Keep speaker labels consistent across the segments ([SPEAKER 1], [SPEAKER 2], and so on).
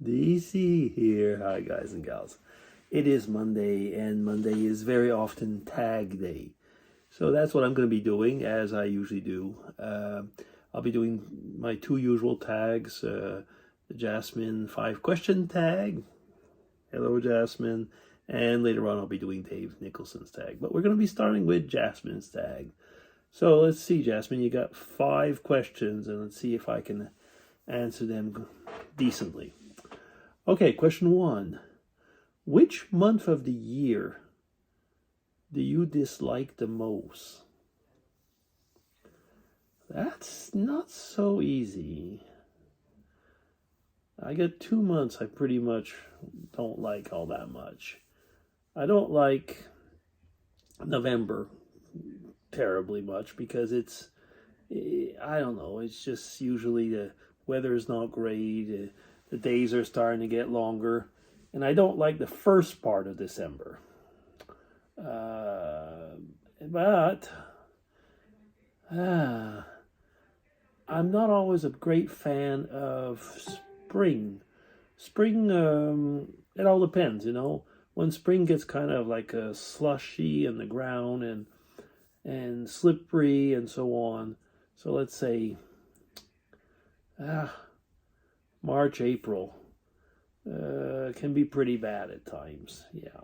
[SPEAKER 1] DC here. Hi, guys and gals. It is Monday, and Monday is very often tag day. So that's what I'm going to be doing, as I usually do. I'll be doing my two usual tags, the Jasmine 5-question tag. Hello, Jasmine. And later on, I'll be doing Dave Nicholson's tag. But we're going to be starting with Jasmine's tag. So let's see, Jasmine, you got 5 questions, and let's see if I can answer them decently. Okay, question 1. Which month of the year do you dislike the most? That's not so easy. I got 2 months I pretty much don't like all that much. I don't like November terribly much because I don't know, it's just usually the weather is not great, the days are starting to get longer, and I don't like the first part of December. But I'm not always a great fan of spring. Spring, it all depends, When spring gets kind of like a slushy in the ground and slippery and so on. So let's say March, April can be pretty bad at times. Yeah,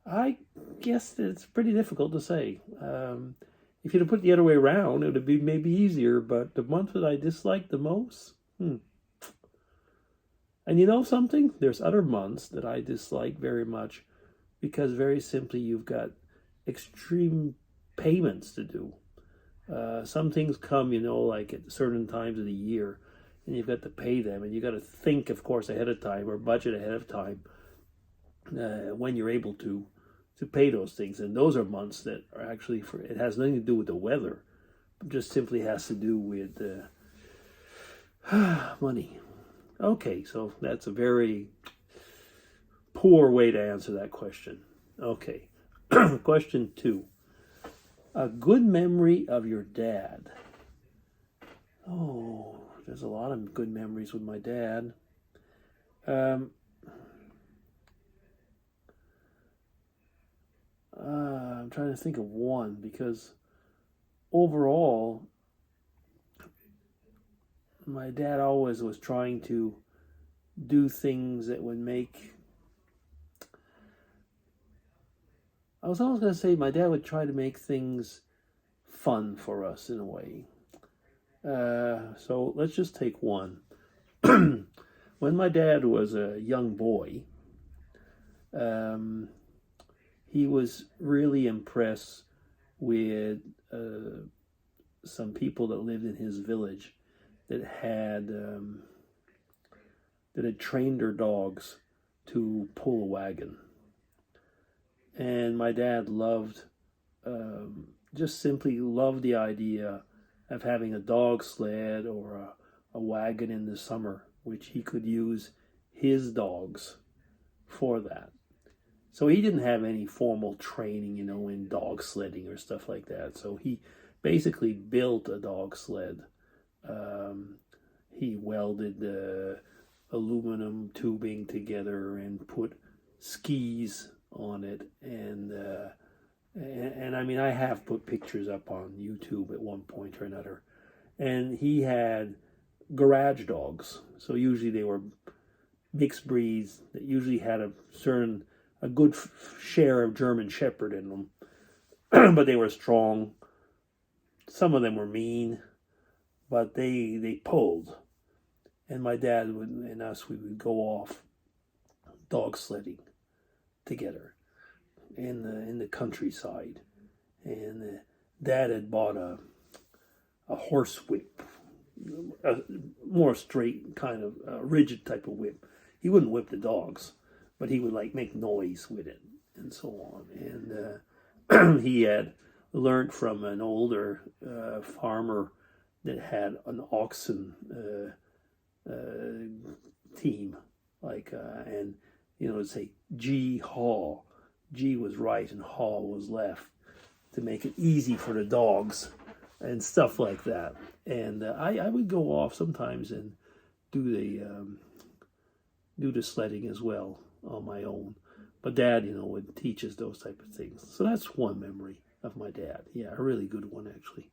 [SPEAKER 1] I guess it's pretty difficult to say. If you'd have put it the other way around, it would be maybe easier. But the month that I dislike the most, And you know something? There's other months that I dislike very much because very simply you've got extreme payments to do. Some things come, like at certain times of the year, and you've got to pay them, and you've got to think, of course, ahead of time or budget ahead of time when you're able to pay those things. And those are months that are actually, it has nothing to do with the weather, it just simply has to do with money. Okay, so that's a very poor way to answer that question. Okay, question 2. A good memory of your dad. Oh, there's a lot of good memories with my dad. I'm trying to think of one because overall, my dad always was trying to do things that would make... I was always going to say my dad would try to make things fun for us in a way. So let's just take one. When my dad was a young boy, he was really impressed with some people that lived in his village that had trained their dogs to pull a wagon. And my dad just simply loved the idea of having a dog sled or a wagon in the summer, which he could use his dogs for that. So he didn't have any formal training, in dog sledding or stuff like that. So he basically built a dog sled. He welded the aluminum tubing together and put skis on it, and I mean, I have put pictures up on YouTube at one point or another. And he had garage dogs, so usually they were mixed breeds that usually had a good share of German Shepherd in them, but they were strong. Some of them were mean, but they pulled. And my dad and us, we would go off dog sledding together in the countryside. And Dad had bought a horse whip, a more straight kind of rigid type of whip. He wouldn't whip the dogs, but he would make noise with it and so on. And he had learned from an older farmer that had an oxen team, and it'd say G haw. G was right and haw was left to make it easy for the dogs and stuff like that. And I would go off sometimes and do do the sledding as well on my own. But Dad, would teach us those type of things. So that's one memory of my dad. Yeah, a really good one, actually.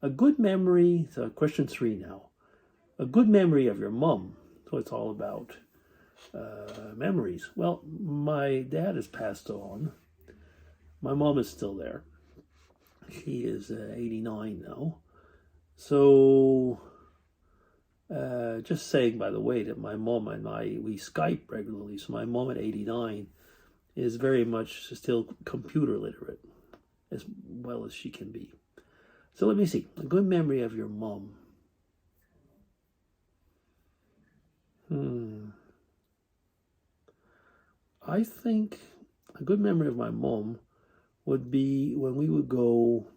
[SPEAKER 1] A good memory, so question 3 now. A good memory of your mom. So it's all about memories. Well, my dad has passed on. My mom is still there. She is 89 now. So, just saying, by the way, that my mom and we Skype regularly. So my mom at 89 is very much still computer literate, as well as she can be. So let me see. A good memory of your mom. I think a good memory of my mom would be when we would go,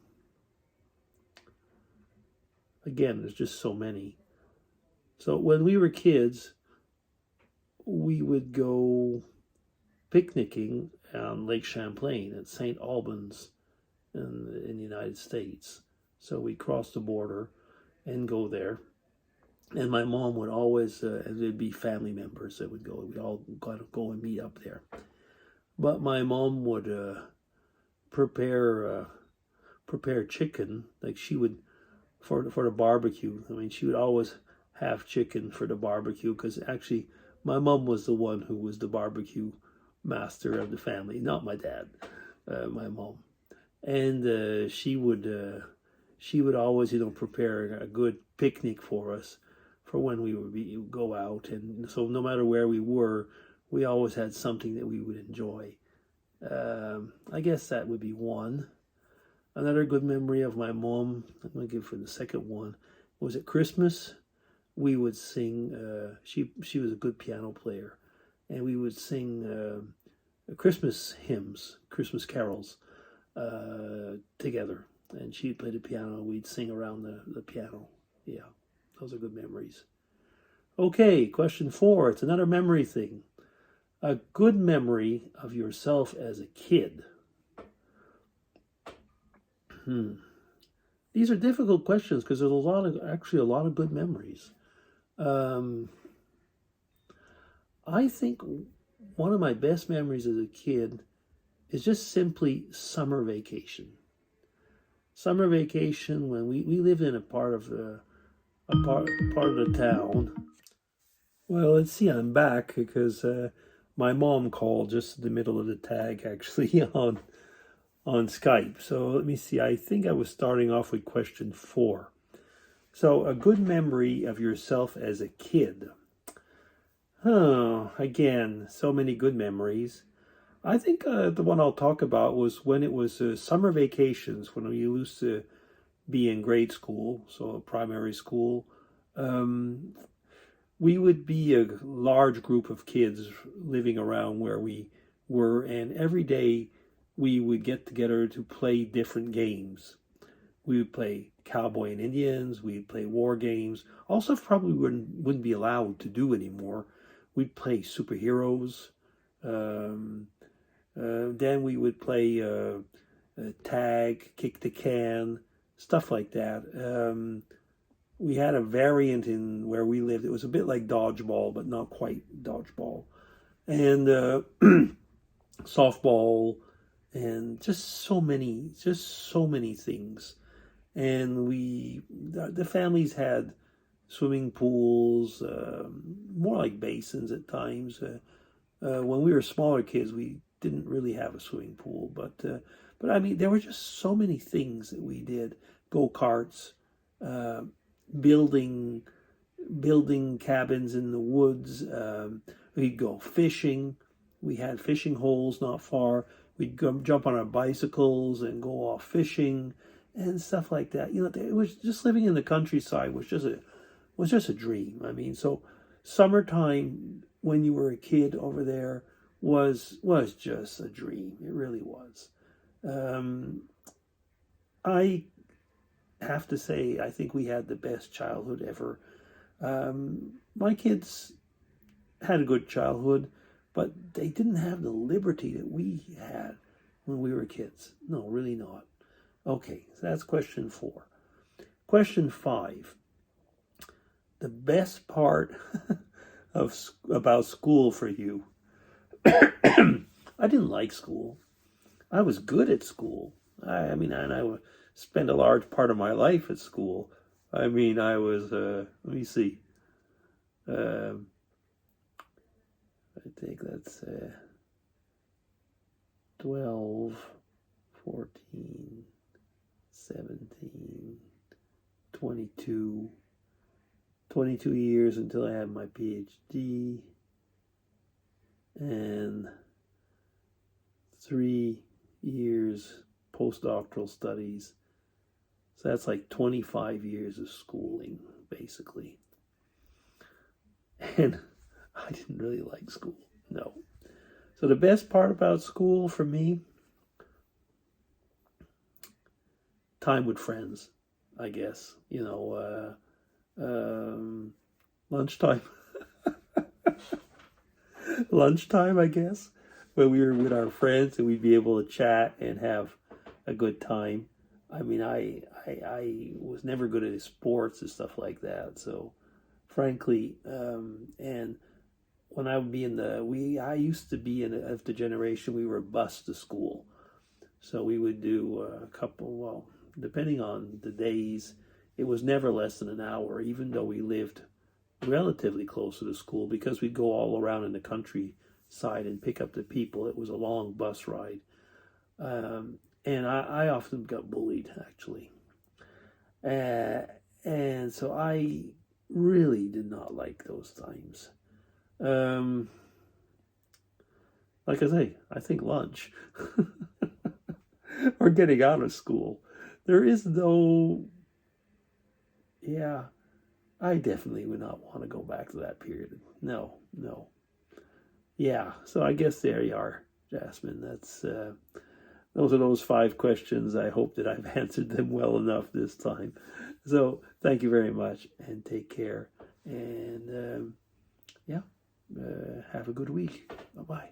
[SPEAKER 1] again, there's just so many. So when we were kids, we would go picnicking on Lake Champlain at St. Albans in the United States. So we crossed the border and go there. And my mom would always, there'd be family members that would go. We'd all got to go and meet up there. But my mom would prepare chicken, like she would for the barbecue. I mean, she would always have chicken for the barbecue because actually my mom was the one who was the barbecue master of the family, not my dad, my mom. And she would always, prepare a good picnic for us for when we would go out. And so no matter where we were, we always had something that we would enjoy. I guess that would be one. Another good memory of my mom, I'm going to give for the second one, was at Christmas. We would sing, she was a good piano player, and we would sing Christmas hymns, Christmas carols together. And she'd play the piano, we'd sing around the piano. Yeah, those are good memories. Okay, question 4, it's another memory thing. A good memory of yourself as a kid. These are difficult questions because there's a lot of good memories. I think one of my best memories as a kid is just simply summer vacation. Summer vacation when we lived in a part of the town. Well, let's see, I'm back because my mom called just in the middle of the tag actually on Skype. So let me see. I think I was starting off with question 4. So a good memory of yourself as a kid. Oh, again, so many good memories. I think the one I'll talk about was when it was summer vacations, when we used to be in grade school, so primary school. We would be a large group of kids living around where we were, and every day we would get together to play different games. We would play cowboy and Indians, we'd play war games, also probably wouldn't be allowed to do anymore. We'd play superheroes, then we would play tag, kick the can, stuff like that. We had a variant in where we lived. It was a bit like dodgeball, but not quite dodgeball. And softball, and just so many things. And the families had swimming pools, more like basins at times. When we were smaller kids, we didn't really have a swimming pool, but I mean, there were just so many things that we did. Go-karts, building cabins in the woods. We'd go fishing. We had fishing holes not far. We'd jump on our bicycles and go off fishing and stuff like that. It was just living in the countryside was just a dream. I mean, so summertime when you were a kid over there was just a dream. It really was. I have to say, I think we had the best childhood ever. My kids had a good childhood, but they didn't have the liberty that we had when we were kids. No, really not. Okay, so that's question 4. Question 5. The best part about school for you. I didn't like school. I was good at school. I mean, and I spent a large part of my life at school. I mean, I was, let me see, I think that's 12, 14, 17, 22, 22 years until I had my PhD, and 3 years postdoctoral studies. So that's like 25 years of schooling, basically. And I didn't really like school, no. So the best part about school for me, time with friends, I guess. You know, lunchtime. Lunchtime, I guess, when we were with our friends and we'd be able to chat and have a good time. I mean, I was never good at sports and stuff like that. So, frankly, and when I would be I used to be of the generation we were bused to school. So we would do a couple, well, depending on the days, it was never less than an hour, even though we lived relatively close to the school, because we'd go all around in the countryside and pick up the people. It was a long bus ride. And I often got bullied, actually. And so I really did not like those times. Like I say, I think lunch or getting out of school. There is no, yeah, I definitely would not want to go back to that period. No, no. Yeah, so I guess there you are, Jasmine. Those are those 5 questions. I hope that I've answered them well enough this time. So thank you very much and take care. And yeah, have a good week. Bye-bye.